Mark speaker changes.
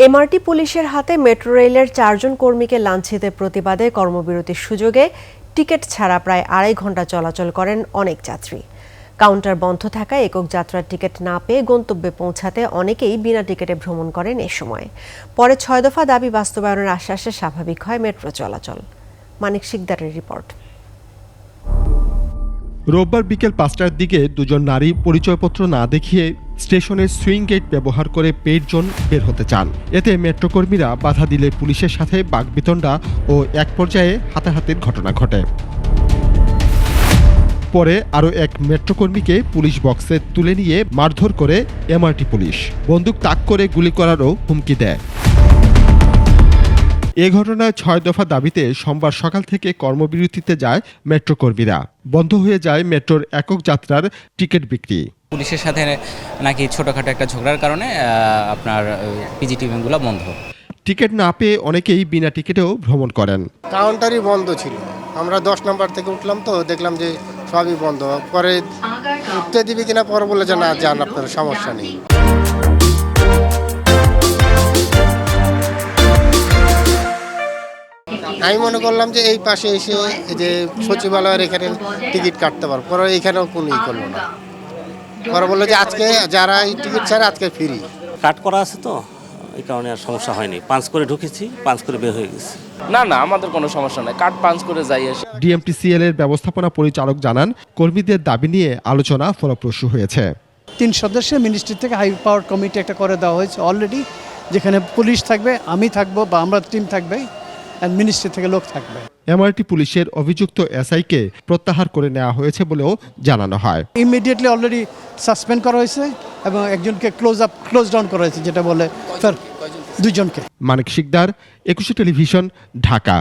Speaker 1: MRT পুলিশের হাতে metro রেলের 4 জন কর্মীকে লাঞ্ছিতের প্রতিবাদে কর্মবিরতির সুযোগে টিকিট ছাড়া প্রায় 2.5 ঘন্টা চলাচল করেন অনেক যাত্রী। কাউন্টার বন্ধ থাকায় একক যাত্রার টিকিট না পেয়ে গন্তব্যে পৌঁছাতে অনেকেই বিনা টিকিটে ভ্রমণ করেন এ সময়। পরে 6 দফা দাবি বাস্তবায়নের আশ্বাসে স্বাভাবিক হয় মেট্রো চলাচল। মানিক শিকদারের রিপোর্ট।
Speaker 2: রোববার বিকেল 5টার দিকে দুজন নারী পরিচয়পত্র না দেখিয়ে স্টেশনের সুইং গেট ব্যবহার করে পেড জোন বের হতে চান। এতে মেট্রো কর্মীরা বাধা দিলে পুলিশের সাথে বাকবিতণ্ডা ও এক পর্যায়ে হাতাহাতির ঘটনা ঘটে। পরে আরও এক মেট্রো কর্মীকে পুলিশ বক্সে তুলে নিয়ে মারধর করে এমআরটি পুলিশ বন্দুক তাক করে গুলি করারও হুমকি দেয়। এ ঘটনায় 6 দফা দাবিতে সোমবার সকাল থেকে কর্মবিরতিতে যায় মেট্রো কর্মীরা। বন্ধ হয়ে যায় মেট্রোর একক যাত্রার টিকিট বিক্রি।
Speaker 3: পুলিশের সাথে নাকি ছোটখাটো একটা ঝগড়ার কারণে আপনার পিজিটিভিগুলো বন্ধ।
Speaker 2: টিকিট না পেয়ে অনেকেই বিনা টিকিটেও ভ্রমণ করেন।
Speaker 4: কাউন্টারই বন্ধ ছিল। আমরা 10 নম্বর থেকে উঠলাম, তো দেখলাম যে সবই বন্ধ। পরে উঠতে দিবি কিনা, পরে বলে যে না যান, আপনার সমস্যা নেই। আমি মনে করলাম যে এই পাশে এসে যে সচিবালয়ের এখানে টিকিট কাটতে পারবো, পরে এখানেও কোনো করলো না। পরে বললো যে আজকে যারা এই টিকিট ছাড়া আজকে ফ্রি।
Speaker 5: কাট করা আছে তো এই কারণে আর সমস্যা হয়নি। পাঞ্চ করে ঢুকেছি, পাঞ্চ করে বের হয়ে গেছি।
Speaker 6: না আমাদের কোনো সমস্যা নাই, কাট পাঞ্চ করে যাই আসে।
Speaker 2: ডিএমটিসিএল এর ব্যবস্থাপনা পরিচালক জানান, কর্মীদের দাবি নিয়ে আলোচনা ফলপ্রসূ হয়েছে।
Speaker 7: 3 সদস্যের মিনিস্ট্রি থেকে হাই পাওয়ার কমিটি একটা করে দেওয়া হয়েছে অলরেডি, যেখানে পুলিশ থাকবে, আমি থাকবো বা আমরা টিম থাকবে, আর মিনিস্ট্রি থেকে লোক থাকবে।
Speaker 2: এমআরটি পুলিশের অভিযুক্ত এসআইকে প্রত্যাহার করে নেওয়া হয়েছে বলেও জানানো হয়।
Speaker 7: ইমিডিয়েটলি অলরেডি সাসপেন্ড করা হয়েছে এবং একজনকে ক্লোজ ডাউন করা হয়েছে, যেটা বলে স্যার 2 জনকে।
Speaker 2: মানিক শিকদার, 21 টেলিভিশন, ঢাকা।